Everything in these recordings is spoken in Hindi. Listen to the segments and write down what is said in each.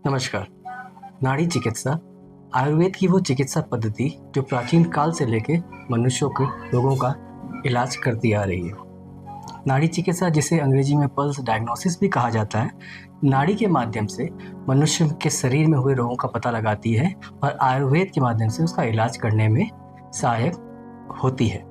नमस्कार। नाड़ी चिकित्सा आयुर्वेद की वो चिकित्सा पद्धति जो प्राचीन काल से लेके मनुष्यों के रोगों का इलाज करती आ रही है। नाड़ी चिकित्सा, जिसे अंग्रेजी में पल्स डायग्नोसिस भी कहा जाता है, नाड़ी के माध्यम से मनुष्य के शरीर में हुए रोगों का पता लगाती है और आयुर्वेद के माध्यम से उसका इलाज करने में सहायक होती है।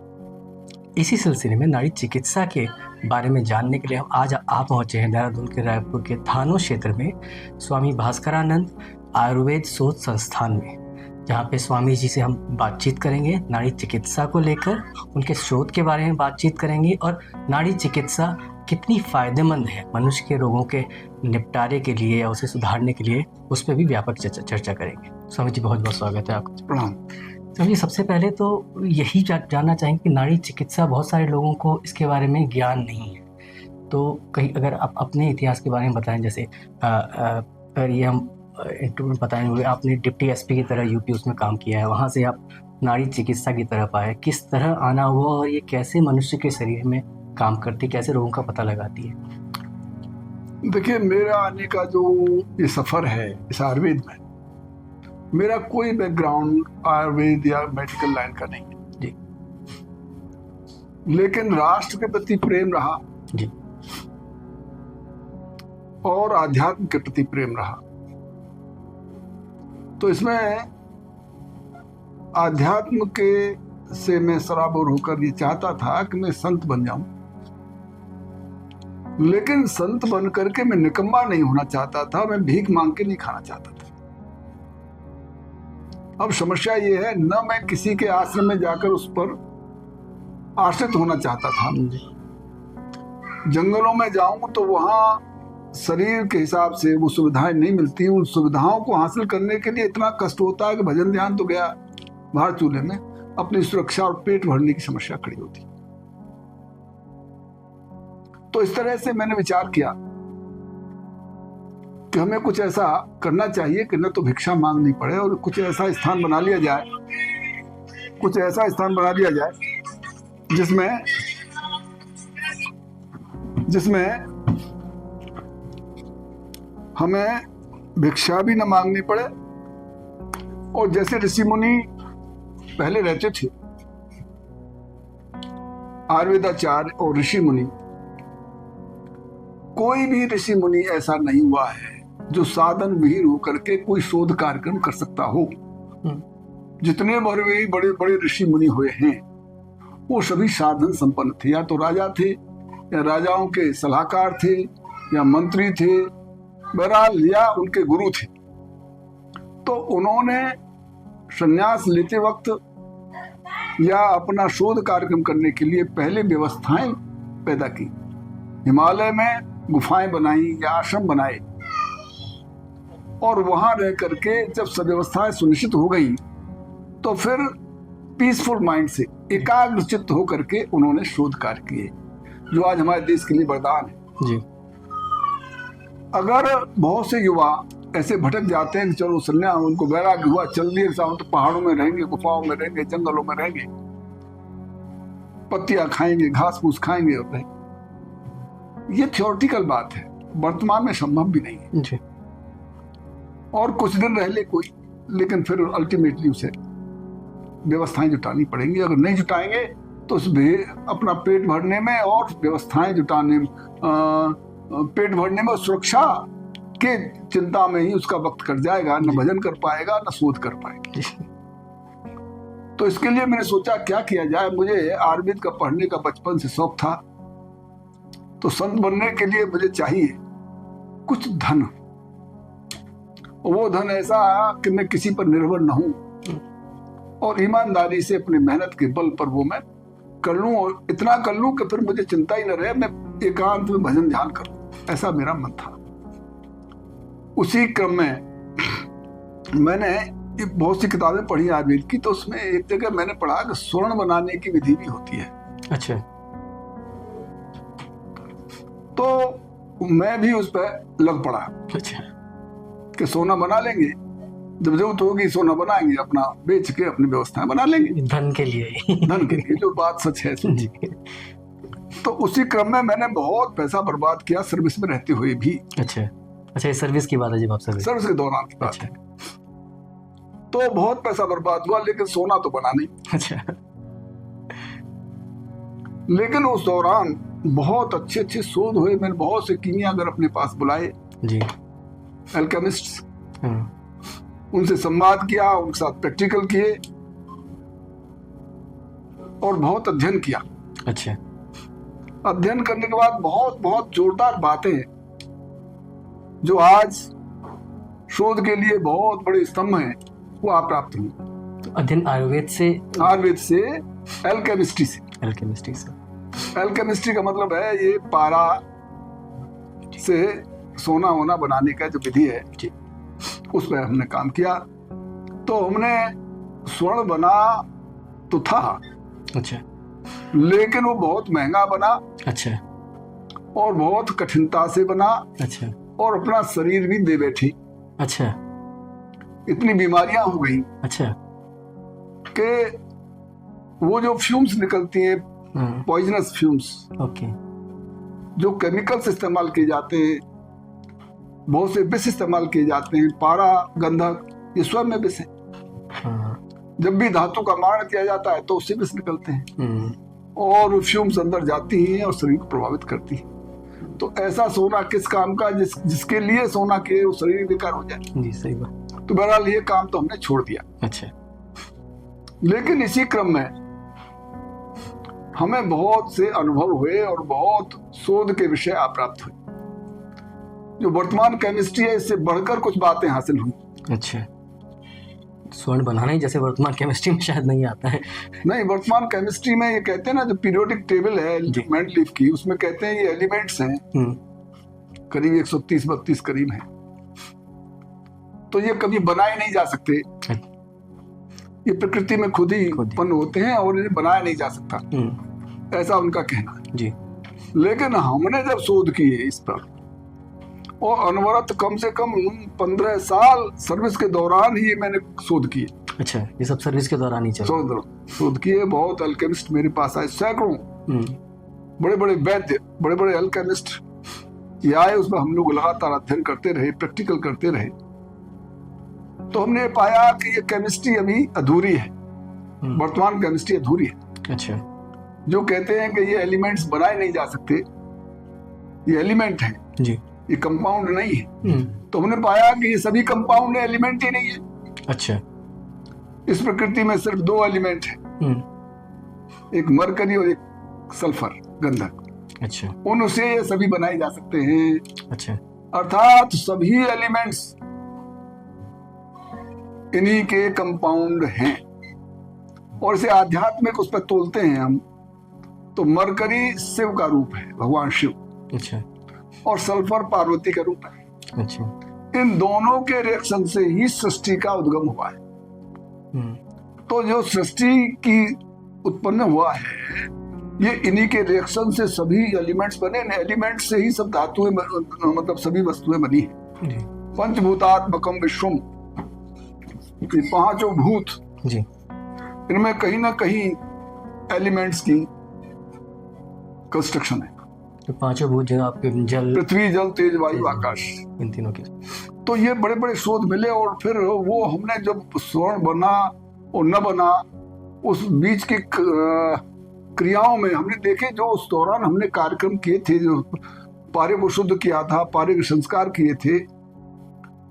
इसी सिलसिले में नाड़ी चिकित्सा के बारे में जानने के लिए हम आज आप पहुँचे हैं देहरादून के रायपुर के थानो क्षेत्र में स्वामी भास्करानंद आयुर्वेद शोध संस्थान में, जहाँ पे स्वामी जी से हम बातचीत करेंगे नाड़ी चिकित्सा को लेकर, उनके शोध के बारे में बातचीत करेंगे और नाड़ी चिकित्सा कितनी फ़ायदेमंद है मनुष्य के रोगों के निपटारे के लिए या उसे सुधारने के लिए, उस पर भी व्यापक चर्चा करेंगे। स्वामी जी, बहुत बहुत स्वागत है आपका। प्रणाम। स्वामी जी, सबसे पहले तो यही जानना चाहेंगे कि नाड़ी चिकित्सा, बहुत सारे लोगों को इसके बारे में ज्ञान नहीं है, तो कहीं अगर आप अपने इतिहास के बारे में बताएं, जैसे अगर ये हम इंटरव्यू बताएंगे, आपने डिप्टी एसपी की तरह यूपी उसमें काम किया है, वहाँ से आप नाड़ी चिकित्सा की तरफ आए, किस तरह आना हुआ और ये कैसे मनुष्य के शरीर में काम करती, कैसे रोगों का पता लगाती है? देखिए, मेरा आने का जो ये सफर है इस आयुर्वेद में, मेरा कोई बैकग्राउंड आयुर्वेद या मेडिकल लाइन का नहीं है जी, लेकिन राष्ट्र के प्रति प्रेम रहा जी, और आध्यात्म के प्रति प्रेम रहा। तो इसमें आध्यात्म के से मैं सराबोर होकर ये चाहता था कि मैं संत बन जाऊं, लेकिन संत बन करके मैं निकम्मा नहीं होना चाहता था, मैं भीख मांग के नहीं खाना चाहता था। अब समस्या ये है, न मैं किसी के आश्रम में जाकर उस पर आश्रित होना चाहता था। जंगलों में जाऊं तो वहां शरीर के हिसाब से वो सुविधाएं नहीं मिलती। उन सुविधाओं को हासिल करने के लिए इतना कष्ट होता है कि भजन ध्यान तो गया, बाहर चूल्हे में अपनी सुरक्षा और पेट भरने की समस्या खड़ी होती। तो इस तरह से मैंने विचार किया कि हमें कुछ ऐसा करना चाहिए कि न तो भिक्षा मांगनी पड़े और कुछ ऐसा स्थान बना लिया जाए, जिसमें हमें भिक्षा भी न मांगनी पड़े और जैसे ऋषि मुनि पहले रहते थे, आयुर्वेदाचार्य और ऋषि मुनि, कोई भी ऋषि मुनि ऐसा नहीं हुआ है जो साधन विहीन होकर के कोई शोध कार्यक्रम कर सकता हो। जितने बड़े बड़े ऋषि मुनि हुए हैं वो सभी साधन संपन्न थे, या तो राजा थे या राजाओं के सलाहकार थे या मंत्री थे, बहरहाल या उनके गुरु थे। तो उन्होंने संन्यास लेते वक्त या अपना शोध कार्यक्रम करने के लिए पहले व्यवस्थाएं पैदा की, हिमालय में गुफाएं बनाई या आश्रम बनाए, और वहां रह करके जब सब व्यवस्थाएं सुनिश्चित हो गई तो फिर पीसफुल माइंड से एकाग्र चित्त होकर के उन्होंने शोध कार्य किए, जो आज हमारे देश के लिए वरदान है जी। अगर बहुत से युवा ऐसे भटक जाते हैं कि चलो संन्यास, उनको वैराग्य हुआ, चल दिए तो पहाड़ों में रहेंगे, गुफाओं में रहेंगे, जंगलों में रहेंगे, पत्तियां खाएंगे, घास फूस खाएंगे और रहेंगे, ये थियोरेटिकल बात है, वर्तमान में संभव भी नहीं है जी। और कुछ दिन रह ले कोई, लेकिन फिर अल्टीमेटली उसे व्यवस्थाएं जुटानी पड़ेंगी। अगर नहीं जुटाएंगे तो उस अपना पेट भरने में और व्यवस्थाएं जुटाने, पेट भरने में, सुरक्षा के चिंता में ही उसका वक्त कट जाएगा, न भजन कर पाएगा न शोध कर पाएगा। तो इसके लिए मैंने सोचा क्या किया जाए। मुझे आयुर्वेद का पढ़ने का बचपन से शौक था, तो संत बनने के लिए मुझे चाहिए कुछ धन, वो धन ऐसा कि मैं किसी पर निर्भर न हूं और ईमानदारी से अपनी मेहनत के बल पर वो मैं कर लूं, और इतना कर लूं कि फिर मुझे चिंता ही न रहे, मैं एकांत में भजन ध्यान करूं, ऐसा मेरा मन था। उसी क्रम में मैंने बहुत सी किताबें पढ़ी आयुर्वेद की, तो उसमें एक जगह मैंने पढ़ा कि स्वर्ण बनाने की विधि भी होती है। अच्छा। तो मैं भी उस पर लग पड़ा। अच्छा। कि सोना बना लेंगे, जब जरूरत होगी सोना बनाएंगे, अपना बेच के अपनी व्यवस्थाएं बना लेंगे, धन के लिए धन के लिए, जो बात सच है जी। तो उसी क्रम में मैंने बहुत पैसा बर्बाद किया सर्विस में रहते हुए भी। अच्छा। अच्छा, ये सर्विस की बात है जब आप सर्विस सर्विस के दौरान की बात अच्छा है। तो बहुत पैसा बर्बाद हुआ, लेकिन सोना तो बना नहीं। अच्छा लेकिन उस दौरान बहुत अच्छे अच्छे शोध हुए। मैंने बहुत से कीमियागर अपने पास बुलाए, जी। एल्केमिस्ट्स, हाँ, उनसे संवाद किया, उनके साथ प्रैक्टिकल किए और बहुत अध्ययन किया। अच्छा अध्ययन करने के बाद बहुत बहुत जोरदार बातें जो आज शोध के लिए बहुत बड़े स्तंभ हैं, वो आप प्राप्त हुई। तो अध्ययन आयुर्वेद से, आयुर्वेद से, एल्केमिस्ट्री से। एल्केमिस्ट्री से। एल्केमिस्ट्री का मतलब है ये पारा से सोना वोना बनाने का जो विधि है, जी। उस पर हमने काम किया। तो हमने स्वर्ण बना तो था, अच्छा लेकिन वो बहुत महंगा बना अच्छा और बहुत कठिनता से बना अच्छा और अपना शरीर भी दे बैठी। अच्छा इतनी बीमारियां हो गई अच्छा कि वो जो फ्यूम्स निकलती हैं, हाँ, पॉइजनस फ्यूम्स, ओके जो केमिकल्स इस्तेमाल किए जाते हैं, बहुत से विष इस्तेमाल किए जाते हैं, पारा, गंधक, ये स्वयं में विष है। हाँ, जब भी धातु का मारण किया जाता है तो उससे विष निकलते हैं हम्म, और वो फ्यूम्स अंदर जाती हैं और शरीर को प्रभावित करती है। तो ऐसा सोना किस काम का, जिसके लिए सोना के वो शरीर बेकार हो जाए। जी सही बात। तो बहरहाल ये काम तो हमने छोड़ दिया। अच्छा लेकिन इसी क्रम में हमें बहुत से अनुभव हुए और बहुत शोध के विषय प्राप्त हुए। जो वर्तमान केमिस्ट्री है, इससे बढ़कर कुछ बातें हासिल हुई। अच्छा, स्वर्ण बनाना ही जैसे वर्तमान केमिस्ट्री में शायद नहीं आता है। नहीं, वर्तमान केमिस्ट्री में ये कहते हैं ना, जो पीरियोडिक टेबल है मेंडलीफ की, उसमें कहते हैं ये एलिमेंट्स हैं, करीब 130-32 करीब हैं, तो ये कभी बनाए नहीं जा सकते। ये प्रकृति में खुद ही उत्पन्न होते हैं और इन्हें बनाया नहीं जा सकता, ऐसा उनका कहना है जी। लेकिन हमने जब शोध किए इस पर, और अनवरत कम से कम 15 साल सर्विस के दौरान ही ये मैंने शोध किए। अच्छा, ये सब सर्विस के दौरान ही चला? शोध किए। बहुत अल्केमिस्ट मेरे पास आए, सैकड़ों बड़े बड़े वैद्य, बड़े बड़े अल्केमिस्ट ये आए। उसमें हम लोग लगातार अध्ययन करते रहे, प्रैक्टिकल करते रहे। तो हमने पाया कि ये केमिस्ट्री अभी अधूरी है, वर्तमान केमिस्ट्री अधूरी है। अच्छा, जो कहते हैं कि ये एलिमेंट्स बनाए नहीं जा सकते, ये एलिमेंट है जी, ये कंपाउंड नहीं है। तो हमने पाया कि ये सभी कंपाउंड एलिमेंट ही नहीं है। अच्छा, इस प्रकृति में सिर्फ 2 एलिमेंट है, एक मरकरी और एक सल्फर, गंधक। अच्छा, उनसे ये सभी बनाए जा सकते हैं। अच्छा, अर्थात सभी एलिमेंट्स इन्हीं के कंपाउंड हैं। और इसे आध्यात्मिक उस पर तोलते हैं हम, तो मरकरी शिव का रूप है, भगवान शिव। अच्छा, और सल्फर पार्वती का रूप है। अच्छा, इन दोनों के रिएक्शन से ही सृष्टि का उद्गम हुआ है। तो जो सृष्टि की उत्पन्न हुआ है, ये इन्हीं के रिएक्शन से सभी एलिमेंट्स बने। एलिमेंट से ही सब धातुएं, मतलब सभी वस्तुएं बनी है। पंचभूतात्मकम विश्वम, 5 भूत जी, इनमें कहीं ना कहीं एलिमेंट्स की कंस्ट्रक्शन है। तो 5 भूत जो आपके जल, पृथ्वी, जल, तेज, वायु, आकाश, इन तीनों के। तो ये बड़े बड़े शोध मिले। और फिर वो हमने जब स्वर्ण बना और न बना, उस बीच की क्रियाओं में हमने देखे, जो उस दौरान हमने कार्यक्रम किए थे, जो पारे को शुद्ध किया था, पारे के संस्कार किए थे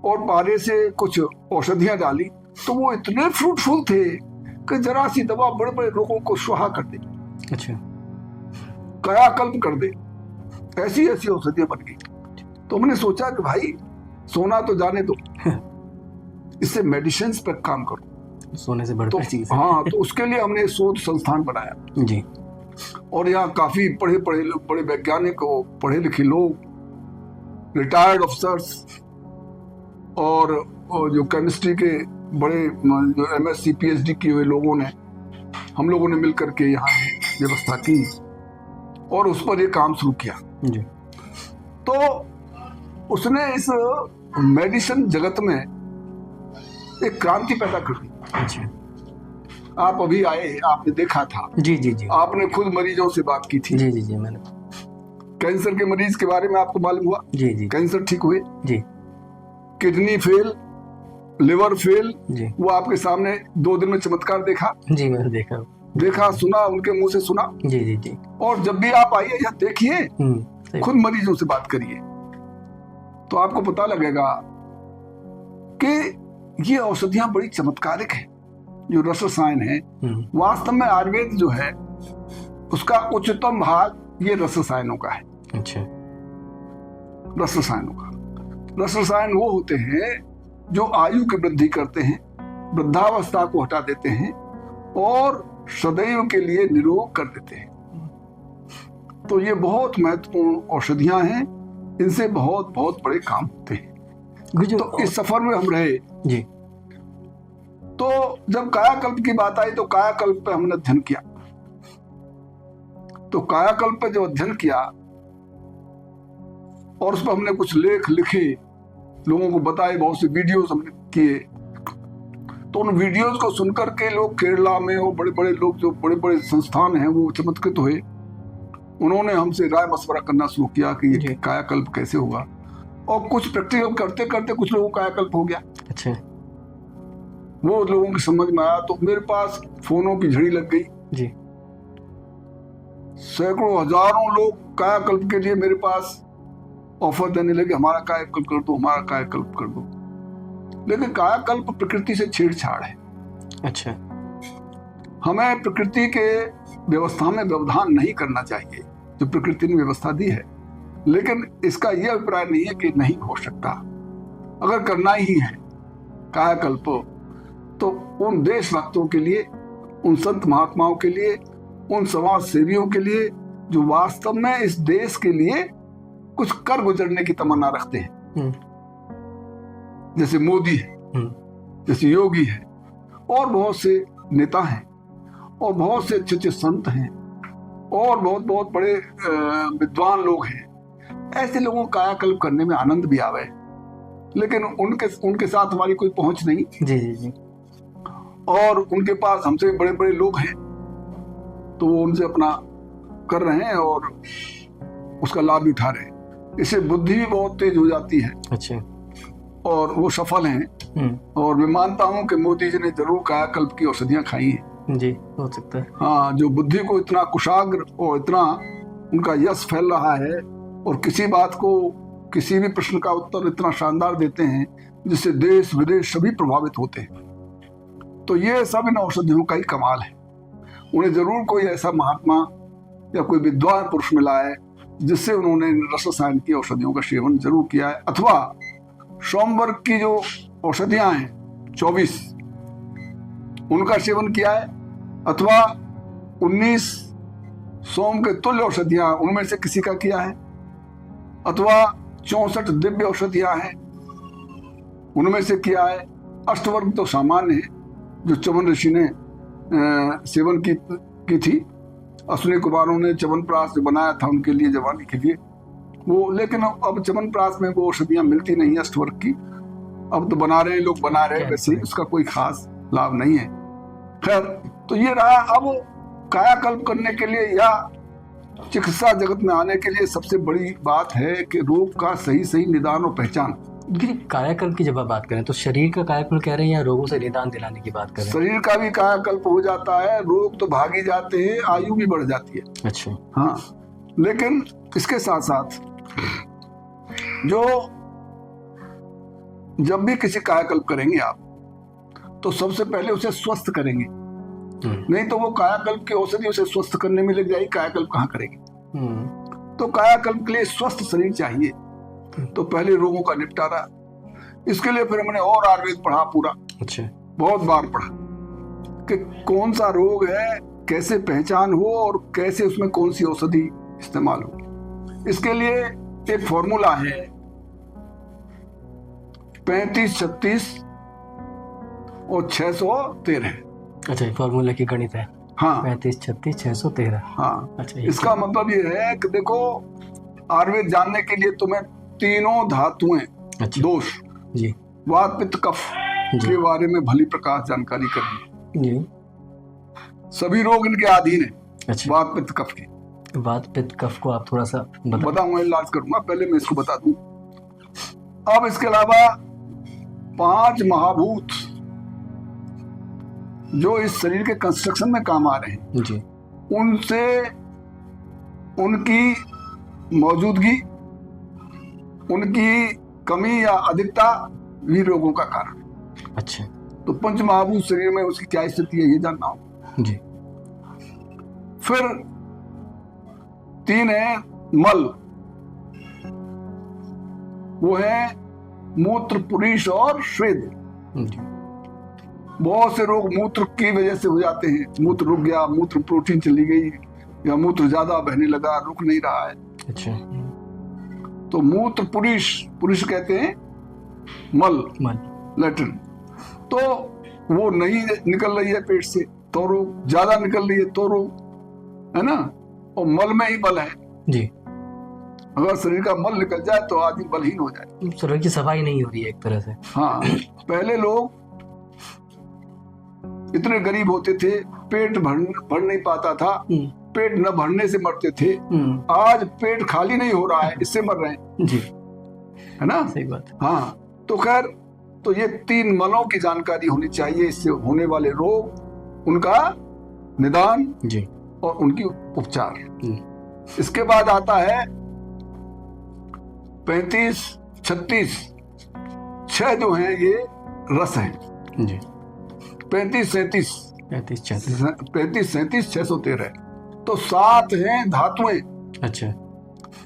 और पारे से कुछ औषधियां डाली, तो वो इतने फ्रूटफुल थे कि जरा सी दवा बड़े बड़े रोगों को स्वाहा कर दे, अच्छा, कायाकल्प कर दे। ऐसी ऐसी औषधियां बन गई। तो हमने सोचा कि भाई सोना तो जाने दो, इससे मेडिसिन पर काम करो, सोने से बढ़कर चीज है। हाँ, तो उसके लिए हमने शोध संस्थान बनाया जी। और यहाँ काफी बड़े वैज्ञानिक, पढ़े लिखे लोग, रिटायर्ड अफसर्स और जो केमिस्ट्री के बड़े, जो MSc PhD किए हुए लोगों ने, हम लोगों ने मिलकर के यहाँ व्यवस्था की और उस पर ये काम शुरू किया जी। तो उसने इस मेडिसिन जगत में एक क्रांति पैदा कर दी। अच्छा, आप अभी आए, आपने देखा था, जी जी जी, आपने खुद मरीजों से बात की थी। जी जी जी, मैंने कैंसर के मरीज के बारे में आपको मालूम हुआ, जी जी कैंसर ठीक हुए। जी, किडनी फेल, लिवर फेल, जी वो आपके सामने 2 दिन में चमत्कार देखा, जी मैंने देखा। सुना, उनके मुंह से सुना। जी जी जी। और जब भी आप आइए यहाँ देखिए, सही खुद मरीजों से बात करिए, तो आपको पता लगेगा कि ये औषधियां बड़ी चमत्कारिक हैं। जो रस रसायन है, वास्तव में आयुर्वेद जो है उसका उच्चतम भाग ये रस रसायनों का है। अच्छा। रस रसायनों का, रस रसायन वो होते हैं जो आयु की वृद्धि करते हैं, वृद्धावस्था को हटा देते हैं और सदैव के लिए निरोग कर देते हैं। तो ये बहुत महत्वपूर्ण औषधियां हैं, इनसे बहुत बहुत बड़े काम होते हैं। तो इस सफर में हम रहे जी। तो जब कायाकल्प की बात आई तो कायाकल्प पे हमने अध्ययन किया। तो कायाकल्प पे जब अध्ययन किया और उस पर हमने कुछ लेख लिखे, लोगों को बताए, बहुत से वीडियोस हमने किए। तो उन वीडियोस को सुनकर के लोग केरला में और बड़े बड़े लोग जो बड़े बड़े संस्थान हैं वो चमत्कृत हुए। उन्होंने हमसे राय मशवरा करना शुरू किया कि ये कायाकल्प कैसे होगा, और कुछ प्रैक्टिकल करते करते कुछ लोगों को कायाकल्प हो गया। अच्छा। वो लोगों की समझ में आया तो मेरे पास फोनों की झड़ी लग गई जी। सैकड़ों हजारों लोग कायाकल्प के लिए मेरे पास ऑफर देने लगे, हमारा कायाकल्प कर दो, हमारा कायाकल्प कर दो। लेकिन कायाकल्प प्रकृति से छेड़छाड़ है। अच्छा। हमें प्रकृति के व्यवस्था में व्यवधान नहीं करना चाहिए जो प्रकृति ने व्यवस्था दी है, लेकिन इसका यह अभिप्राय नहीं है कि नहीं हो सकता। अगर करना ही है कायाकल्प तो उन देशभक्तों के लिए, उन संत महात्माओं के लिए, उन समाज सेवियों के लिए जो वास्तव में इस देश के लिए कुछ कर गुजरने की तमन्ना रखते हैं, जैसे मोदी है, जैसे योगी है, और बहुत से नेता हैं, और बहुत से अच्छे अच्छे संत हैं, और बहुत बहुत बड़े विद्वान लोग हैं। ऐसे लोगों का कायाकल्प करने में आनंद भी आवे, लेकिन उनके साथ हमारी कोई पहुंच नहीं। जी जी जी। और उनके पास हमसे बड़े बड़े लोग हैं तो वो उनसे अपना कर रहे हैं और उसका लाभ भी उठा रहे हैं। इससे बुद्धि भी बहुत तेज हो जाती है। अच्छा। और वो सफल हैं। और मैं मानता हूं कि मोदी जी ने जरूर कायाकल्प की औषधियां खाई हैं। जी, हो सकता है। हाँ, जो बुद्धि को इतना कुशाग्र और इतना उनका यश फैल रहा है, और किसी बात को, किसी भी प्रश्न का उत्तर इतना शानदार देते हैं जिससे देश विदेश सभी प्रभावित होते हैं। तो ये सब इन औषधियों का ही कमाल है। उन्हें जरूर कोई ऐसा महात्मा या कोई विद्वान पुरुष मिला है जिससे उन्होंने रस रसायन की औषधियों का सेवन जरूर किया है, अथवा सोमवर्ग की जो औषधियां हैं 24 उनका सेवन किया है, अथवा 19 सोम के तुल्य औषधियां उनमें से किसी का किया है, अथवा 64 दिव्य औषधियां हैं उनमें से किया है। अष्टवर्ग तो सामान्य है जो च्यवन ऋषि ने सेवन की थी। अश्विनी कुमारों ने च्यवनप्राश जो बनाया था उनके लिए, जवानी के लिए वो, लेकिन अब च्यवनप्राश में वो औषधियां मिलती नहीं अष्टवर्ग की। अब तो बना रहे हैं लोग, बना रहे हैं, वैसे उसका कोई खास लाभ नहीं है। खैर, तो ये रहा। अब कायाकल्प करने के लिए या चिकित्सा जगत में आने के लिए सबसे बड़ी बात है कि रोग का सही सही निदान और पहचान। कायाकल्प की जब आप बात करें तो शरीर का कायाकल्प कह रहे हैं या रोगों से निदान दिलाने की बात कर रहे हैं? शरीर का भी कायाकल्प हो जाता है, रोग तो भाग ही जाते हैं, आयु भी बढ़ जाती है। अच्छा। हाँ, लेकिन इसके साथ साथ जो जब भी किसी कायाकल्प करेंगे आप तो सबसे पहले उसे स्वस्थ करेंगे, नहीं तो वो कायाकल्प की औषधि उसे स्वस्थ करने में लग जाएगी, कायाकल्प कहाँ करेगी। तो कायाकल्प के लिए स्वस्थ शरीर चाहिए, तो पहले रोगों का निपटारा। इसके लिए फिर हमने और आयुर्वेद पढ़ा पूरा। अच्छा। बहुत बार पढ़ा कि कौन सा रोग है, कैसे पहचान हो और कैसे उसमें कौन सी औषधि इस्तेमाल हो। इसके लिए एक फॉर्मूला है 35, 36 और 613। अच्छा, फॉर्मूला की गणित है। हाँ, 35, 36, 613। हाँ। अच्छा, इसका मतलब ये है कि देखो, आयुर्वेद जानने के लिए तुम्हें तीनों धातुएं, दोष जी, वात पित्त कफ के बारे में भली प्रकाश जानकारी करनी जी। सभी रोग इनके अधीन है। अच्छा। वात पित्त कफ के, वात पित्त कफ को आप थोड़ा सा बताऊंगा, इलाज करूंगा, पहले मैं इसको बता दूं। अब इसके अलावा 5 महाभूत जो इस शरीर के कंस्ट्रक्शन में काम आ रहे हैं जी। उनसे उनकी मौजूदगी, उनकी कमी या अधिकता भी रोगों का कारण है। अच्छा। तो 5 महाभूत शरीर में उसकी क्या स्थिति है ये जानना हो। जी। फिर 3 है मल, वो है मूत्र, पुरीष और श्वेद। जी। बहुत से रोग मूत्र की वजह से हो जाते हैं। मूत्र रुक गया, मूत्र प्रोटीन चली गई, या मूत्र ज्यादा बहने लगा, रुक नहीं रहा है। अच्छा। तो मूत्र, पुरीष, पुरीष कहते हैं मल, लैट्रिन। तो वो नहीं निकल रही है पेट से तो रोग, ज्यादा निकल रही है तो रोग, है ना। और मल में ही बल है जी। अगर शरीर का मल निकल जाए तो आदमी बलहीन हो जाए। शरीर की सफाई नहीं हो रही है एक तरह से। हाँ, पहले लोग इतने गरीब होते थे, पेट भर नहीं पाता था, पेट न भरने से मरते थे। आज पेट खाली नहीं हो रहा है, इससे मर रहे हैं जी, है ना। सही बात। हाँ, तो खैर, तो ये 3 मलों की जानकारी होनी चाहिए, इससे होने वाले रोग, उनका निदान जी और उनकी उपचार। इसके बाद आता है 35, 36, 6 जो हैं ये रस हैं जी। 35, 37, 35, 37, 613। तो 7 हैं धातुएं। अच्छा।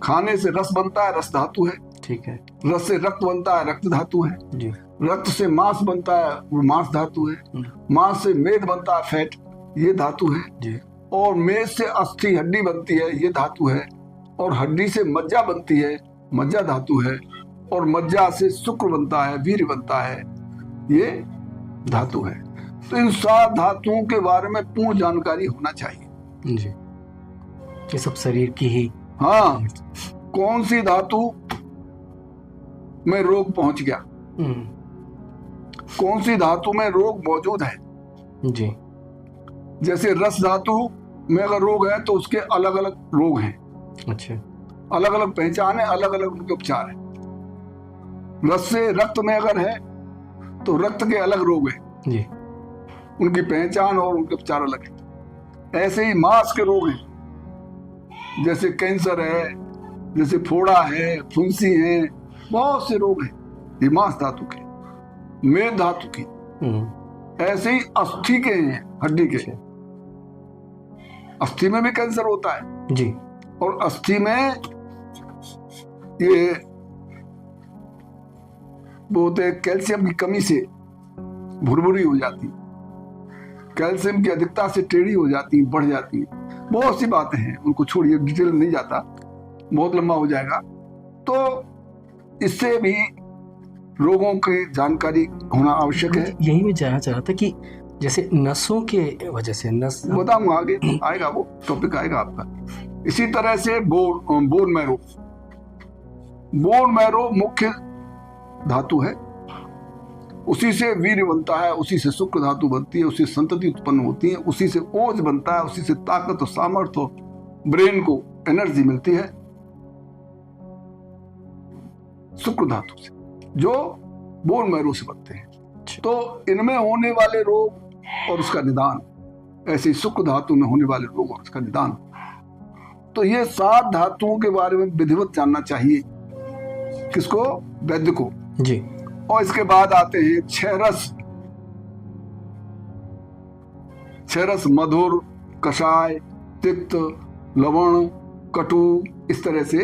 खाने से रस बनता है, रस धातु है। ठीक है। रस से रक्त बनता है, रक्त धातु है। जी। रक्त से मांस बनता है, वो मांस धातु है। मांस से मेद बनता है, फैट, ये धातु है जी। और मेद से अस्थि, हड्डी बनती है, ये धातु है। और हड्डी से मज्जा बनती है, मज्जा धातु है। और मज्जा से शुक्र बनता है, वीर्य बनता है, ये धातु है। तो इन 7 धातुओं के बारे में पूर्ण जानकारी होना चाहिए जी। ये सब शरीर की ही। हाँ, कौन सी धातु में रोग पहुंच गया, कौन सी धातु में रोग मौजूद है। जी। जैसे रस धातु में अगर रोग है तो उसके अलग अलग रोग हैं। अच्छा। अलग अलग पहचान है, अलग अलग उनके उपचार है। रस से रक्त में अगर है तो रक्त के अलग रोग हैं जी, उनकी पहचान और उनके उपचार अलग है। ऐसे ही मांस के रोग हैं, जैसे कैंसर है, जैसे फोड़ा है, फुंसी है, बहुत से रोग हैं ये मांस धातु के, मेद धातु की। ऐसे ही अस्थि के हैं, हड्डी के। अस्थि में भी कैंसर होता है जी। और अस्थि में ये बोलते हैं कैल्शियम की कमी से भुरभुरी हो जाती, कैल्शियम की अधिकता से टेढ़ी हो जाती, बढ़ जाती। बहुत सी बातें हैं, उनको छोड़िए, डिटेल नहीं जाता, बहुत लंबा हो जाएगा। तो इससे भी रोगों की जानकारी होना आवश्यक है। यही मैं जानना चाह रहा था कि जैसे नसों के वजह से, नस बताऊंगा आगे, आएगा वो टॉपिक आएगा आपका। इसी तरह से बोन मैरो, बोन मैरो मुख्य धातु है, उसी से वीर्य बनता है, उसी से शुक्र धातु बनती है, उसी से संतति उत्पन्न होती है, उसी से ओज बनता है, उसी से ताकत और सामर्थ्य, ब्रेन को एनर्जी मिलती है, शुक्र धातु से, जो बोन मैरो से बनते हैं। तो इनमें होने वाले रोग और उसका निदान, ऐसे शुक्र धातु में होने वाले रोग और उसका निदान। तो ये 7 धातुओं के बारे में विधिवत जानना चाहिए, किसको? वैद्य को जी। और इसके बाद आते हैं 6 रस। 6 रस मधुर, कषाय, तिक्त, लवण, कटु, इस तरह से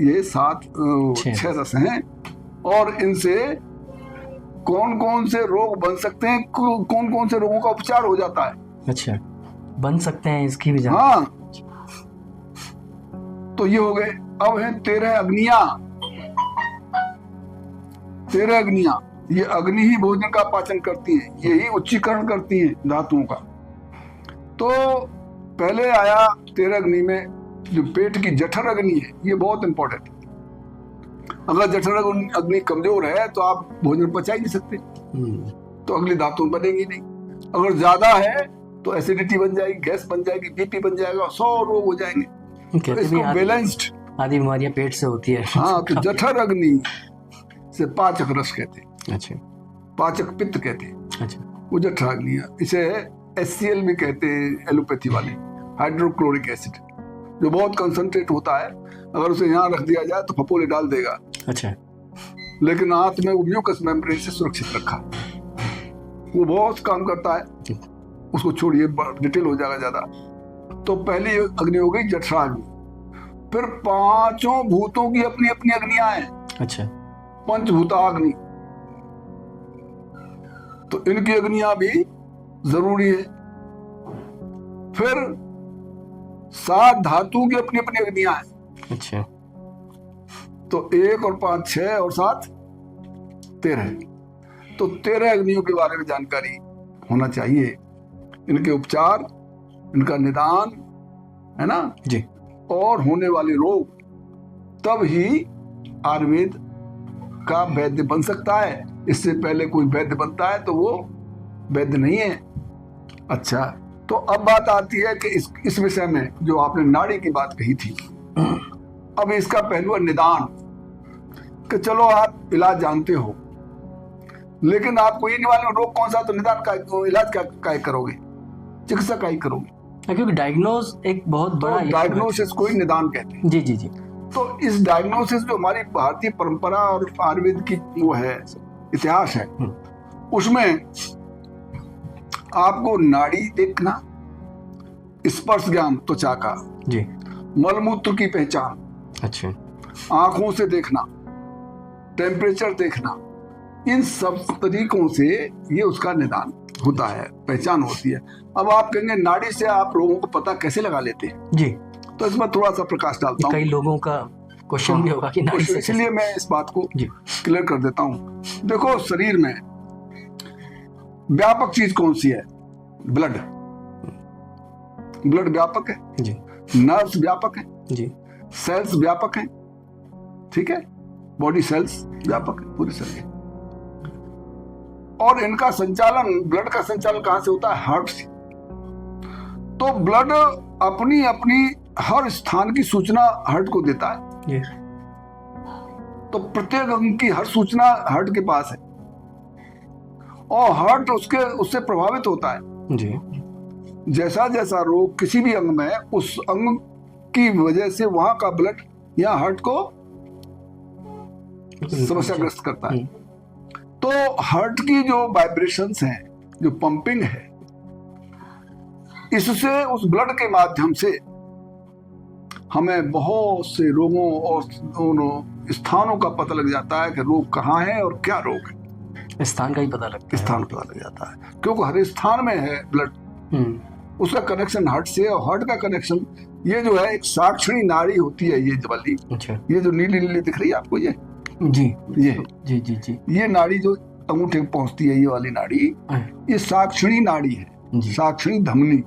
ये 6 रस हैं। और इनसे कौन कौन से रोग बन सकते हैं, कौन कौन से रोगों का उपचार हो जाता है। अच्छा, बन सकते हैं, इसकी भी हाँ, तो ये हो गए। अब है 13 अग्नियां। 13 अग्नियां, ये अग्नि ही भोजन का पाचन करती हैं, यही उच्चीकरण करती हैं धातुओं का। तो पहले आया 13 अग्नि में जो पेट की जठर अग्नि है, ये बहुत इंपॉर्टेंट है। अगर जठर अग्नि कमजोर है तो आप भोजन पचा ही नहीं सकते, तो अगली धातु बनेगी नहीं। अगर ज्यादा है तो एसिडिटी बन जाएगी, गैस बन जाएगी, बीपी बन जाएगा, 100 रोग हो जाएंगे। तो इसको बैलेंस्ड, आधी बीमारियां पेट से होती है। हाँ, तो जठर अग्नि से पाचक रस कहते हैं। अच्छा। पाचक पित्त कहते हैं। अच्छा। वो जठराग्नियां, इसे HCl भी कहते हैं एलोपैथी वाले, हाइड्रोक्लोरिक एसिड, जो बहुत कंसंट्रेट होता है। अगर उसे यहाँ रख दिया जाए तो फपोले डाल देगा। अच्छा। लेकिन आंत में वो म्यूकस मेम्ब्रेन से सुरक्षित रखा, वो बहुत काम करता है। उसको छोड़िए, डिटेल हो जाएगा ज्यादा। तो पहली अग्नि हो गई जठराग्नि। फिर पांचों भूतों की अपनी अपनी अग्नियां हैं। अच्छा। पंचभूताग्नि, तो इनकी अग्नियां भी जरूरी है। फिर 7 धातु की अपनी अपनी अग्नियां हैं। अच्छा। तो 1 और 5 6 और 7 13। तो 13 अग्नियों के बारे में जानकारी होना चाहिए। इनके उपचार, इनका निदान, है ना जी, और होने वाले रोग, तब ही आयुर्वेद का वैद्य बन सकता है। इससे पहले कोई वैद्य बनता है तो वो वैद्य नहीं है। अच्छा, तो अब बात आती है कि इस विषय में जो आपने नाड़ी की बात कही थी, अब इसका पहलू है निदान। कि चलो आप इलाज जानते हो, लेकिन आपको ये नहीं मालूम रोग कौन सा, तो निदान का इलाज क्या करोगे, चिकित्सा का ही करोगे, क्योंकि डायग्नोस एक बहुत बड़ा, तो डायग्नोसिस को ही निदान कहते हैं। जी जी जी। तो इस डायग्नोसिस जो हमारी भारतीय परंपरा और आयुर्वेद की वो है, इतिहास है, उसमें आपको नाड़ी देखना, स्पर्श ज्ञान त्वचा का जी, मलमूत्र की पहचान, अच्छा, आंखों से देखना, टेम्परेचर देखना, इन सब तरीकों से ये उसका निदान होता है, पहचान होती है। अब आप कहेंगे नाड़ी से आप लोगों को पता कैसे लगा लेते हैं जी, तो इसमें थोड़ा सा प्रकाश डालता हूँ। कई लोगों का क्वेश्चन भी होगा कि नाड़ी से, इसलिए मैं इस बात को क्लियर कर देता हूँ। देखो, शरीर में व्यापक चीज कौन सी है? ब्लड। ब्लड व्यापक है जी, नर्व्स व्यापक है जी, सेल्स व्यापक है, ठीक है, बॉडी सेल्स व्यापक है, पूरे शरीर। और इनका संचालन, ब्लड का संचालन कहां से होता है? हार्ट से। तो ब्लड अपनी अपनी हर स्थान की सूचना हार्ट को देता है। तो प्रत्येक अंग की हर सूचना हार्ट के पास है, और हार्ट उससे प्रभावित होता है जी। जैसा जैसा रोग किसी भी अंग में, उस अंग की वजह से वहां का ब्लड या हार्ट को समस्याग्रस्त करता है। तो हार्ट की जो वाइब्रेशंस हैं, जो पंपिंग है, इससे उस ब्लड के माध्यम से हमें बहुत से रोगों और दोनों स्थानों का पता लग जाता है कि रोग कहाँ है और क्या रोग है। स्थान का ही पता लगता है, स्थान पता लग जाता है, क्योंकि हर स्थान में है ब्लड। उसका कनेक्शन हार्ट से, और हार्ट का कनेक्शन, ये जो है एक साक्षिणी नाड़ी होती है, ये वाली, अच्छा, ये जो नीली नीली दिख रही है आपको, ये जी, ये जी जी जी, ये नाड़ी जो अंगूठे पे पहुंचती है, ये वाली नाड़ी, ये साक्षिणी नाड़ी है, साक्षिणी धमनी।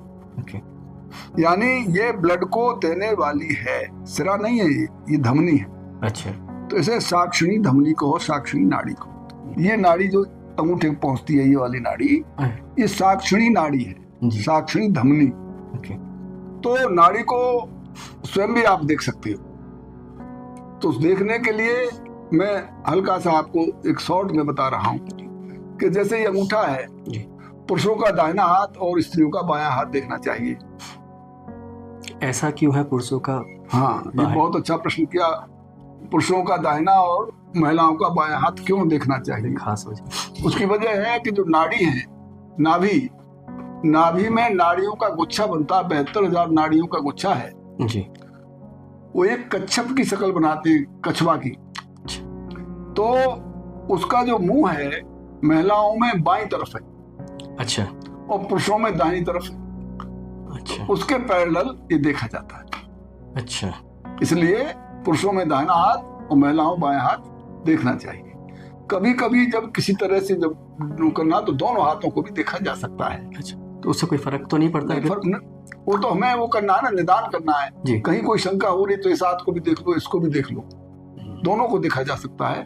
यानी ये ब्लड को देने वाली है, सिरा नहीं है, ये धमनी है। अच्छा, तो इसे साक्षिणी धमनी को, साक्षिणी नाड़ी को, ये नाड़ी जो अंगूठे पे पहुंचती है, ये वाली नाड़ी, ये साक्षिणी नाड़ी है, साक्षिणी धमनी। तो नाड़ी को स्वयं भी आप देख सकते हो। तो देखने के लिए मैं हल्का सा आपको एक शॉर्ट में बता रहा हूं कि जैसे ये अंगूठा है, पुरुषों का दाहिना हाथ और स्त्रियों का बायां हाथ देखना चाहिए। ऐसा क्यों है पुरुषों का? हाँ, ये बहुत अच्छा प्रश्न किया। पुरुषों का दाहिना और महिलाओं का बायां हाथ क्यों देखना चाहिए? खास वजह, उसकी वजह है कि जो नाड़ी है, नाभि में नाड़ियों का गुच्छा बनता है, 72,000 नाड़ियों का गुच्छा है जी। वो एक कच्छप की शक्ल बनाते हैं, कछुआ की। तो उसका जो मुंह है, महिलाओं में बाईं तरफ है, अच्छा, और पुरुषों में दाहिनी तरफ है। अच्छा, उसके पैरेलल ये देखा जाता है। अच्छा, इसलिए पुरुषों में दाहिना हाथ और महिलाओं बायां हाथ देखना चाहिए। कभी कभी जब किसी तरह से जब करना, तो दोनों हाथों को भी देखा जा सकता है। अच्छा, तो उससे कोई फर्क तो नहीं पड़ता है? वो तो हमें वो करना है ना, निदान करना है जी। कहीं कोई शंका हो रही तो इस हाथ को भी देख लो, इसको भी देख लो, दोनों को देखा जा सकता है।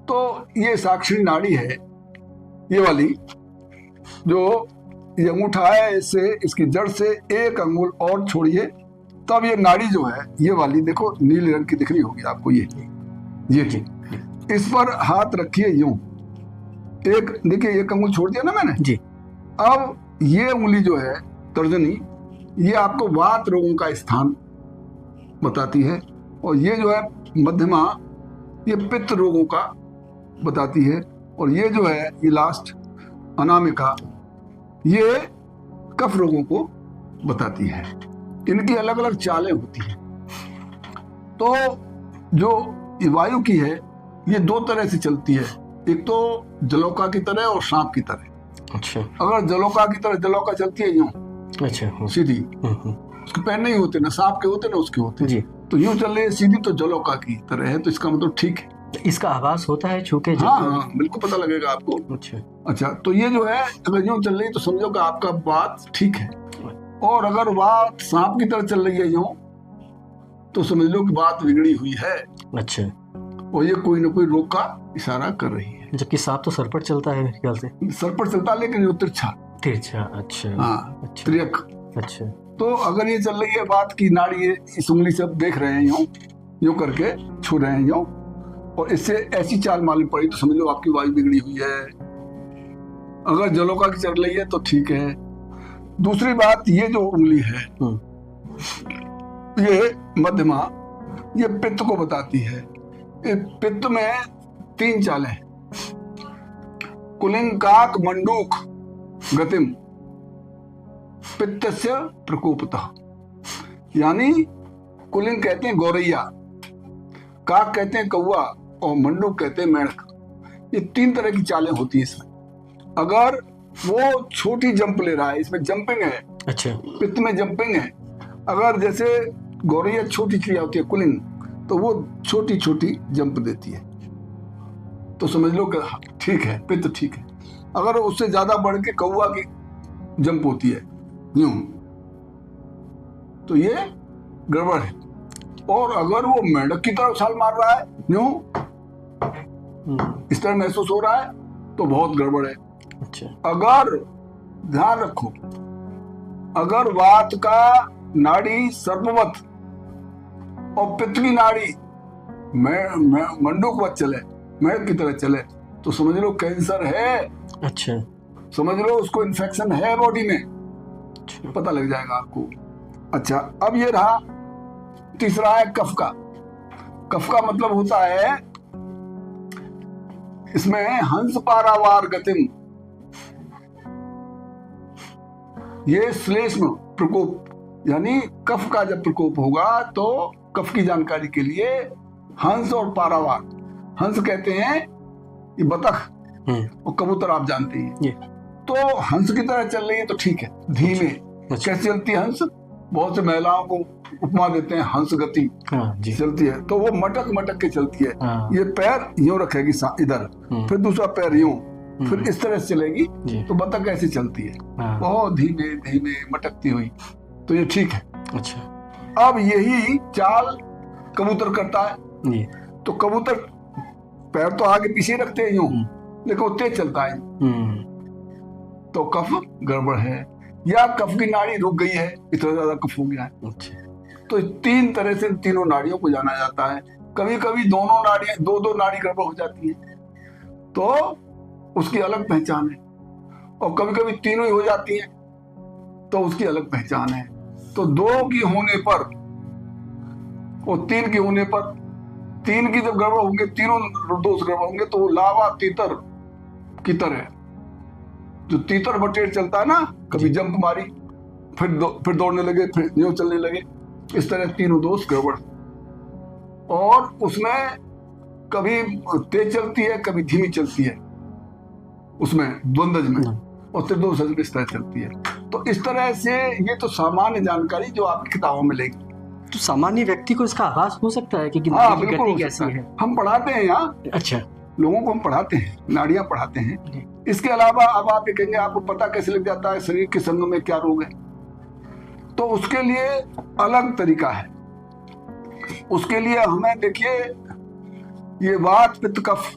तो ये साक्षिणी नाड़ी है, ये वाली जो ये अंगूठा है, इससे, इसकी जड़ से एक अंगुल और छोड़िए, तब ये नाड़ी जो है, ये वाली देखो, नीले रंग की दिख रही होगी आपको, ये जी। इस पर हाथ रखिए यूं, एक देखिए, एक अंगुल छोड़ दिया ना मैंने जी। अब ये उंगली जो है तर्जनी, ये आपको वात रोगों का स्थान बताती है, और ये जो है मध्यमा, ये पित्त रोगों का बताती है, और ये जो है ये लास्ट अनामिका, ये कफ रोगों को बताती है। इनकी अलग अलग चालें होती हैं। तो जो वायु की है ये दो तरह से चलती है, एक तो जलौका की तरह और सांप की तरह। अच्छा। अगर जलौका की तरह जलौका चलती है यूं अच्छा। सीधी, उसके पैर नहीं होते, ना सांप के होते ना उसके होते जी। तो यूं चल रही है सीधी, तो जलौका की तरह है, तो इसका मतलब ठीक है। इसका आभास होता है छू के? हाँ हाँ बिल्कुल पता लगेगा आपको। अच्छा, तो ये जो है अगर यूं चल रही है तो समझो कि आपका बात ठीक है, और अगर बात सांप की तरह चल रही है यूं तो समझ लो कि बात बिगड़ी हुई है। अच्छा। और ये कोई ना कोई रोग का इशारा कर रही है। जबकि सांप तो सर पर चलता है मेरे ख्याल से। सर पर चलता है लेकिन ये तिरछा। तिरछा, अच्छा। हाँ, अच्छा। त्रियक। अच्छा। तो अगर ये चल रही है बात की नाड़ी, ये इस उंगली से देख रहे हैं यूं यूं करके छू रहे हैं यूं, और इससे ऐसी चाल मालूम पड़ी तो समझ लो आपकी वायु बिगड़ी हुई है। अगर जलौका की चल रही है तो ठीक है। दूसरी बात, ये जो उंगली है ये मध्यमा, ये पित्त को बताती है। पित्त में तीन चालें, कुलिंकाक मंडूक गतिम पित्तस्य प्रकोपतः, यानी कुलिंग कहते हैं गौरैया, काक कहते हैं कौवा, और मंडूक कहते हैं मेंढक। ये तीन तरह की चालें होती है इसमें। अगर वो छोटी जंप ले रहा है, इसमें जंपिंग है। अच्छा। पित्त में जंपिंग है। अगर जैसे गौरैया छोटी चिड़िया होती है कुलिंग, तो वो छोटी छोटी जंप देती है, तो समझ लो कि ठीक है, पित्त ठीक है। अगर उससे ज्यादा बढ़ के कौवा की जंप होती है यूं, तो ये गड़बड़ है। और अगर वो मेंढक की तरफ छाल मार रहा है यूं, इस तरह महसूस हो रहा है, तो बहुत गड़बड़ है। अच्छा। अगर ध्यान रखो, अगर वात का नाड़ी सर्पवत और पित्त की नाड़ी मंडूकवत चले, मेंढक की तरह चले, तो समझ लो कैंसर है। अच्छा। समझ लो उसको इन्फेक्शन है बॉडी में। अच्छा। पता लग जाएगा आपको। अच्छा, अब ये रहा तीसरा है कफ का। कफ का मतलब होता है, इसमें हंस पारावार गतिम, ये श्लेष्म प्रकोप, यानी कफ का जब प्रकोप होगा तो कफ की जानकारी के लिए हंस और पारावार। हंस कहते हैं ये बतख, और कबूतर आप जानते हैं। तो हंस की तरह चल रही है तो ठीक है, धीमे। कैसे चलती है हंस? बहुत से महिलाओं को उपमा देते हैं हंस गति। चलती है तो वो मटक मटक के चलती है। ये पैर यूं रखेगी इधर, फिर दूसरा पैर यूं, फिर इस तरह से चलेगी, तो बतख कैसे चलती है, बहुत धीमे धीमे मटकती हुई, तो ये ठीक है। अच्छा। अब यही चाल कबूतर करता है, तो कबूतर पैर तो आगे पीछे रखते हैं यूं, लेकिन वो तेज चलता है, तो कफ गड़बड़ है, या कफ की नाड़ी रुक गई है, इतना ज्यादा कफ हो गया है। अच्छा। तो तीन तरह से तीनों नाड़ियों को जाना जाता है। कभी कभी दोनों नाड़ियां, दो नाड़ी गड़बड़ हो जाती है, तो उसकी अलग पहचान है, और कभी कभी तीनों ही हो जाती हैं, तो उसकी अलग पहचान है। तो दो की होने पर और तीन की होने पर, तीन की जब गड़बड़ होंगे, तीनों दोष गड़बड़ होंगे, तो वो लावा तीतर की तरह, जो तीतर बटेर चलता है ना, कभी जंप मारी, फिर दौड़ने लगे, फिर यूं चलने लगे, इस तरह तीनों दोष गड़बड़। और उसमें कभी तेज चलती है, कभी धीमी चलती है, उसमें द्वंद्वज में, और त्रिदोष में इस तरह चलती है। तो इस तरह से ये तो सामान्य जानकारी जो आपकी किताबों में मिलेगी। तो सामान्य व्यक्ति को इसका आभास हो सकता है कि हाँ, बिल्कुल कैसी है। हम पढ़ाते हैं यहाँ। अच्छा। लोगों को हम पढ़ाते हैं, नाड़ियां पढ़ाते हैं। इसके अलावा अब आप ये कहेंगे आपको पता कैसे लग जाता है शरीर के संग में क्या रोग है, तो उसके लिए अलग तरीका है। उसके लिए हमें देखिए, ये वात पित्त कफ,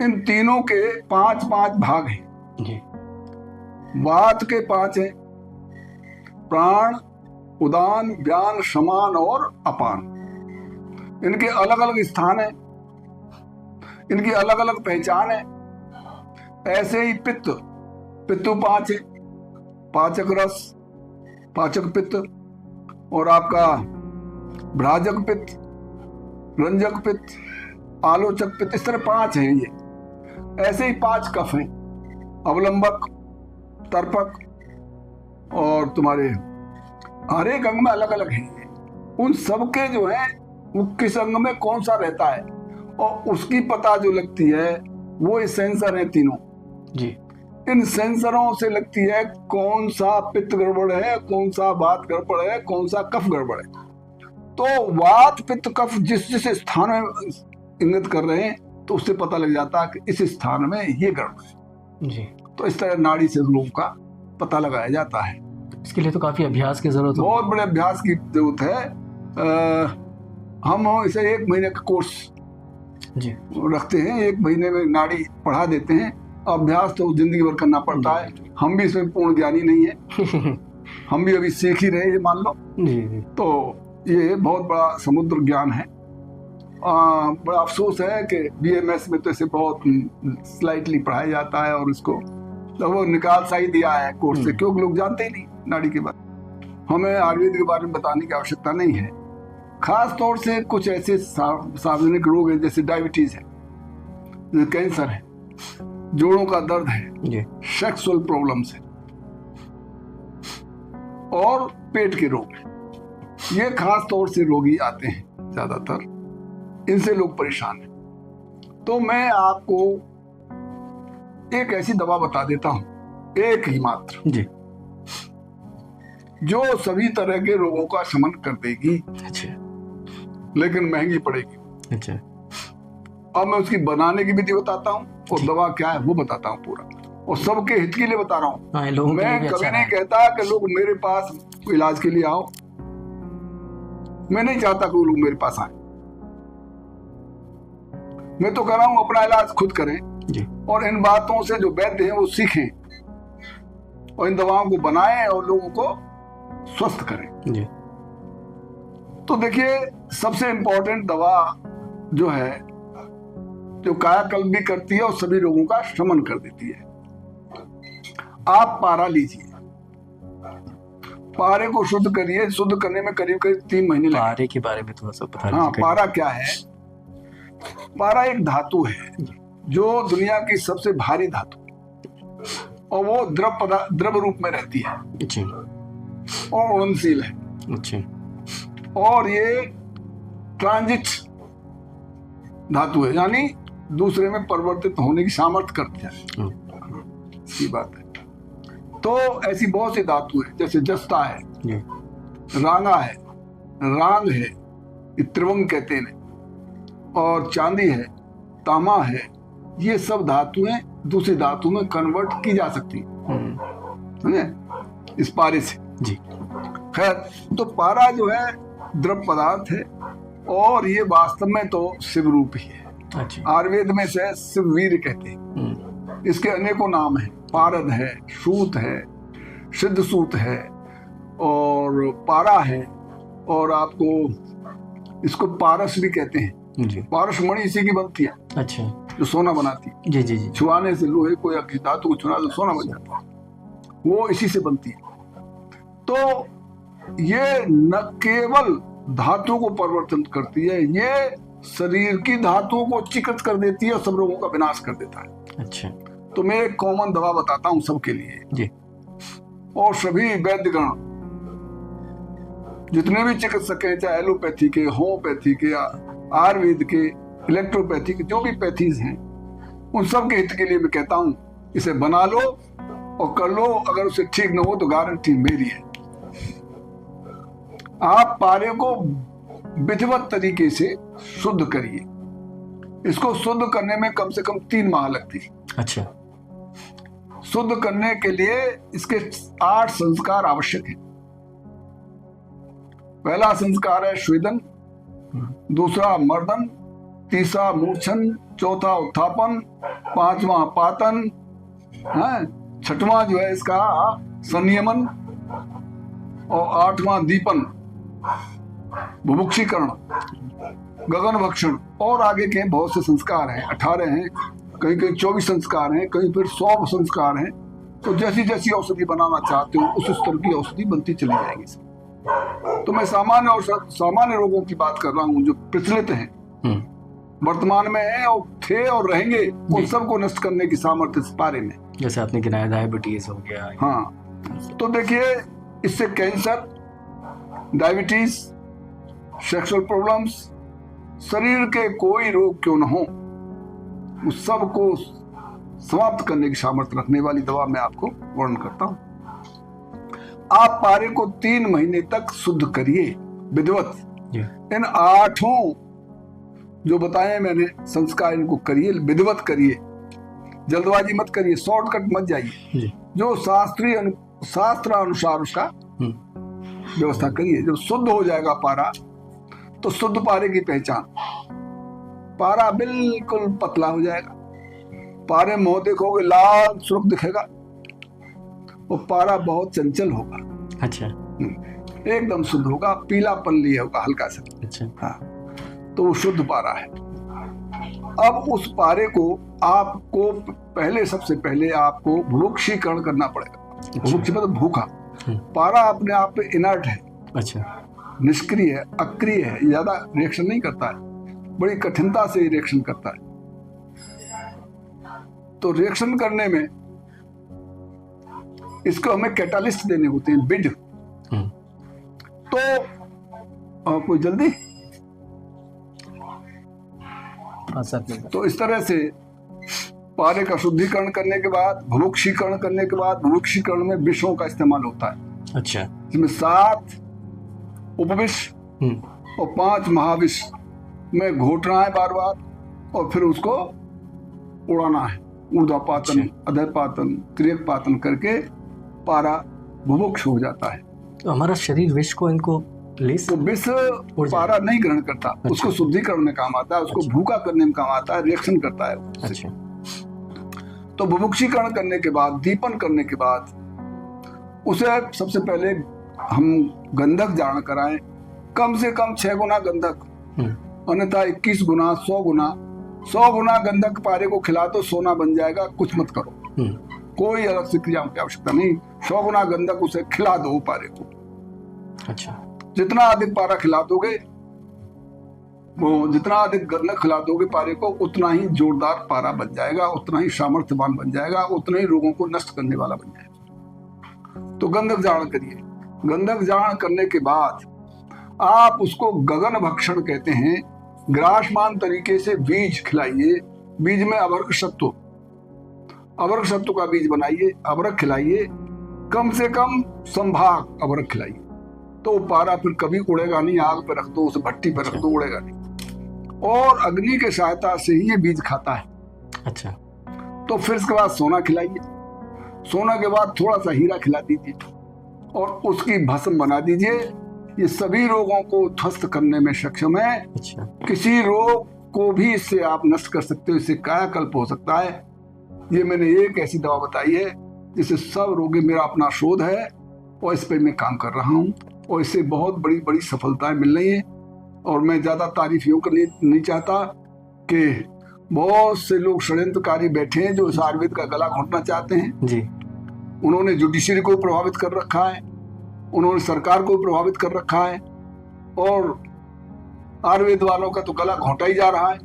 इन तीनों के 5-5 भाग हैं। वात के 5 हैं, प्राण, उदान, व्यान, समान और अपान। इनके अलग अलग स्थान है, इनकी अलग अलग पहचान है। ऐसे ही पित्त, पित्तु 5 है, पाचक रस, पाचक पित्त, और आपका भ्राजक पित्त, रंजक पित्त, आलोचक पित्त, इस तरह 5 हैं ये। ऐसे ही 5 कफ हैं, अवलंबक, तर्पक, और तुम्हारे हर एक अंग में अलग अलग हैं। उन सबके जो है वो किस अंग में कौन सा रहता है और उसकी पता जो लगती है वो ये सेंसर है तीनों जी। इन सेंसरों से लगती है कौन सा पित्त गड़बड़ है, कौन सा वात गड़बड़ है, कौन सा कफ गड़बड़ है। तो वात पित्त कफ जिस जिस स्थान में इंगित कर रहे हैं तो उससे पता लग जाता है कि इस स्थान में ये गड़बड़ है जी। तो इस तरह नाड़ी से रोग का पता लगाया जाता है। इसके लिए तो काफी अभ्यास की जरूरत है, बहुत बड़े अभ्यास की जरूरत है। हम इसे 1 महीने का कोर्स जी रखते हैं, 1 महीने में नाड़ी पढ़ा देते हैं। अभ्यास तो जिंदगी भर करना पड़ता है। हम भी इसमें पूर्ण ज्ञानी नहीं है हम भी अभी सीख ही रहे हैं, मान लो जी जी। तो ये बहुत बड़ा समुद्र ज्ञान है। बड़ा अफसोस है कि बीएमएस में तो इसे बहुत स्लाइटली पढ़ाया जाता है और इसको तो वो निकाल सा ही दिया है कोर्स से, क्योंकि लोग जानते ही नहीं नाड़ी के बारे में। हमें आयुर्वेद के बारे में बताने की आवश्यकता नहीं है। खास तौर से कुछ ऐसे सार्वजनिक रोग हैं जैसे डायबिटीज है, जैसे कैंसर है, जोड़ों का दर्द है, सेक्सुअल प्रॉब्लम्स है और पेट के रोग हैं। ये खास तौर से रोगी आते हैं ज्यादातर, इनसे लोग परेशान हैं। तो मैं आपको एक ऐसी दवा बता देता हूं, एक ही मात्र जी, जो सभी तरह के रोगों का शमन कर देगी। अच्छा लेकिन महंगी पड़ेगी। अच्छा। अब मैं उसकी बनाने की विधि बताता हूँ और दवा क्या है वो बताता हूँ पूरा, और सबके हित के लिए बता रहा हूँ। मैं कभी नहीं कहता कि लोग मेरे पास इलाज के लिए आओ, मैं नहीं चाहता कि वो लोग मेरे पास आए। मैं तो कह रहा हूँ अपना इलाज खुद करें जी। और इन बातों से जो वैद्य हैं वो सीखें और इन दवाओं को बनाएं और लोगों को स्वस्थ करें जी। तो देखिए, सबसे इंपॉर्टेंट दवा जो है, जो कायाकल्प भी करती है और सभी रोगों का शमन कर देती है, आप पारा लीजिए। पारे को शुद्ध करिए। शुद्ध करने में करीब करीब 3 महीने लगेंगे। पारे के बारे में थोड़ा सा बता हाँ, पारा क्या है? पारा एक धातु है जो दुनिया की सबसे भारी धातु, और वो द्रव रूप में रहती है और उड़नशील है। और ये ट्रांजिट धातु है, यानी दूसरे में परिवर्तित होने की सामर्थ्य करती है। इसकी बात है। तो ऐसी बहुत सी धातु है, जैसे जस्ता है, रांगा है, रांग है, त्रिवंग कहते हैं, और चांदी है, तामा है। ये सब धातुएं दूसरी धातु में कन्वर्ट की जा सकती है इस पारे से जी। खैर, तो पारा जो है द्रव पदार्थ है और ये वास्तव में तो शिव रूप ही है। आयुर्वेद में से शिववीर कहते हैं। इसके अनेकों नाम हैं। पारद है, सूत है, सिद्ध सूत है और पारा है, और आपको इसको पारस भी कहते हैं जी। पारस मणि इसी की बनती है। अच्छा। जो सोना बनाती है। जी जी जी। छुआने से लोहे को या किसी धातु को छुआ तो सोना बन जाता है, वो इसी से बनती है। तो ये न केवल धातु को परिवर्तन करती है, ये शरीर की धातुओं को चिकित्स कर देती है और सब रोगों का विनाश कर देता है। अच्छा। तो मैं एक कॉमन दवा बताता हूं सबके लिए जी। और सभी वैद्यगण जितने भी चिकित्सक हैं, चाहे एलोपैथी के, होम्योपैथी के, आयुर्वेद के, इलेक्ट्रोपैथी के, जो भी पैथीज हैं, उन सब के हित के लिए मैं कहता हूं इसे बना लो और कर लो। अगर उसे ठीक न हो तो गारंटी मेरी है। आप पारे को विधिवत तरीके से शुद्ध करिए। इसको शुद्ध करने में कम से कम 3 माह लगती है। अच्छा। शुद्ध करने के लिए इसके 8 संस्कार आवश्यक हैं। पहला संस्कार है स्वेदन, दूसरा मर्दन, तीसरा मूर्छन, चौथा उत्थापन, 5वां पातन, 6वां जो है इसका संयमन, और 8वां दीपन, बुभुक्षीकरण, गगन भक्षण, और आगे के बहुत से संस्कार हैं, 18 हैं, कहीं कहीं 24 संस्कार हैं, कहीं फिर 100 संस्कार हैं। तो जैसी जैसी औषधि बनाना चाहते हो उस स्तर की औषधि बनती चली जाएगी। तो मैं सामान्य और सामान्य रोगों की बात कर रहा हूँ जो प्रचलित हैं, वर्तमान में हैं और थे और रहेंगे, उन सबको नष्ट करने की सामर्थ्य इस पारे में। जैसे आपने गिनाया डायबिटीज हो गया। हाँ, तो देखिए इससे कैंसर, डायबिटीज, सेक्सुअल प्रॉब्लम्स, शरीर के कोई रोग क्यों न हो, उस सब को समाप्त करने की सामर्थ्य रखने वाली दवा मैं आपको वर्णन करता हूं। आप पारे को 3 महीने तक शुद्ध करिए विधिवत। इन 8 जो बताए मैंने संस्कार, इनको करिए, विधिवत करिए, जल्दबाजी मत करिए, शॉर्टकट मत जाइए। जो शास्त्र अनुसार उसका व्यवस्था करिए। जब शुद्ध हो जाएगा पारा, तो शुद्ध पारे की पहचान, पारा बिल्कुल पतला हो जाएगा, पारे मुंह देखोगे लाल सुर्ख दिखेगा, और पारा बहुत चंचल होगा। अच्छा। एकदम शुद्ध होगा, पीलापन लिए होगा हल्का सा। अच्छा। हाँ, तो वो शुद्ध पारा है। अब उस पारे को आपको सबसे पहले आपको भुभुक्षीकरण करना पड़ेगा। भुभुक्षी मतलब भूखा। पारा अपने आप में इनर्ट है। अच्छा। निष्क्रिय है, अक्रिय है, ज्यादा रिएक्शन नहीं करता है, बड़ी कठिनता से रिएक्शन करता है। तो रिएक्शन करने में इसको हमें कैटालिस्ट देने होते हैं, बिड। तो कोई जल्दी। तो इस तरह से पारे का शुद्धिकरण करने के बाद, भुभुक्षीकरण करने के बाद, भुभुक्षीकरण में विषों का इस्तेमाल होता है। अच्छा। जिसमें 7 उपविष और 5 महाविष में घोटना है बार बार, और फिर उसको उड़ाना है। ऊर्ध्वपातन, अधःपातन, तिर्यकपातन करके पारा भुभुक्ष हो जाता है। तो हमारा शरीर विष को इनको तो विष पारा नहीं ग्रहण करता। अच्छा। उसको शुद्धिकरण में काम आता है, उसको अच्छा। भूखा करने में काम आता है, रिएक्शन करता है। अच्छा। तो भुभुक्षीकरण करने के बाद, दीपन करने के बाद, उसे सबसे पहले हम गंधक जान कराएं, कम से कम 6 गुना गंधक, अन्यथा 21 गुना, 100 गुना। 100 गुना गंधक पारे को खिला तो सोना बन जाएगा, कुछ मत करो, कोई अलग से क्रियाओं की आवश्यकता नहीं। 100 गुना गंधक उसे खिला दो पारे को। अच्छा। जितना अधिक पारा खिला दोगे, वो जितना अधिक गंधक खिला दोगे पारे को, उतना ही जोरदार पारा बन जाएगा, उतना ही सामर्थ्यवान बन जाएगा, उतना ही रोगों को नष्ट करने वाला बन जाएगा। तो गंधक जाण करिए। गंधक जाण करने के बाद आप उसको गगन भक्षण कहते हैं, ग्रासमान तरीके से बीज खिलाइए। बीज में अवर्क सत्व का बीज बनाइए, अवर्क खिलाइए, कम से कम संभाग अवर्क खिलाइए। तो पारा फिर कभी उड़ेगा नहीं। आग पे रख दो, उसे भट्टी पे रख दो, उड़ेगा नहीं। और अग्नि के सहायता से ही ये बीज खाता है। अच्छा। तो फिर इसके बाद सोना खिलाइए। सोना के बाद थोड़ा सा हीरा खिला दीजिए और उसकी भस्म बना दीजिए। ये सभी रोगों को ध्वस्त करने में सक्षम है। अच्छा। किसी रोग को भी इससे आप नष्ट कर सकते हो, इससे कायाकल्प हो सकता है। ये मैंने एक ऐसी दवा बताई है जिससे सब रोगी, मेरा अपना शोध है और इस पर मैं काम कर रहा हूँ, और इससे बहुत बड़ी बड़ी सफलताएं मिल रही हैं। और मैं ज़्यादा तारीफ यूँ करनी नहीं चाहता कि बहुत से लोग षड्यंत्रकारी बैठे हैं जो इस आयुर्वेद का गला घोंटना चाहते हैं जी। उन्होंने जुडिशरी को प्रभावित कर रखा है, उन्होंने सरकार को प्रभावित कर रखा है, और आयुर्वेद वालों का तो गला घोंटा ही जा रहा है।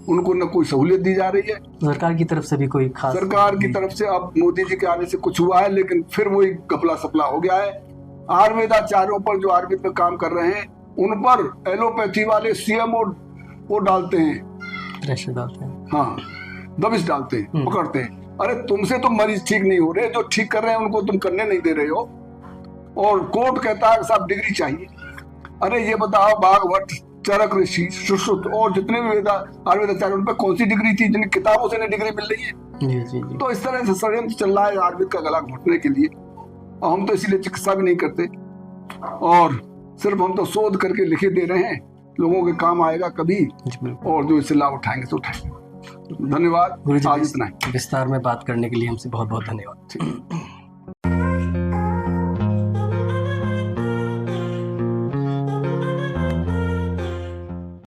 उनको न कोई सहूलियत दी जा रही है सरकार की तरफ से भी। कोई खास सरकार की तरफ से अब मोदी जी के आने से कुछ हुआ है, लेकिन फिर वही घपला सपला हो गया है। आयुर्वेदाचार्यों पर जो आयुर्वेद में काम कर रहे हैं, उन पर एलोपैथी वाले सीएम वो डालते हैं, प्रेशर डालते हैं। हाँ, दबिश डालते हैं, पकड़ते हैं। अरे तुमसे तो मरीज ठीक नहीं हो रहे, जो ठीक कर रहे हैं उनको तुम करने नहीं दे रहे हो। और कोर्ट कहता है साहब डिग्री चाहिए। अरे ये बताओ, भागवत, चरक ऋषि, सुश्रुत और जितने भी आयुर्वेदाचार्य, उन पर कौन सी डिग्री थी जिन किताबों से डिग्री मिल रही है? जी, जी, जी। तो इस तरह से षड्यंत्र चल रहा है आयुर्वेद का गला घोटने के लिए। और हम तो इसीलिए चिकित्सा भी नहीं करते, और सिर्फ हम तो शोध करके लिखे दे रहे हैं। लोगों के काम आएगा कभी, और जो इससे लाभ उठाएंगे तो उठाएंगे। धन्यवाद। आज इतना ही। विस्तार में बात करने के लिए हमसे बहुत बहुत धन्यवाद।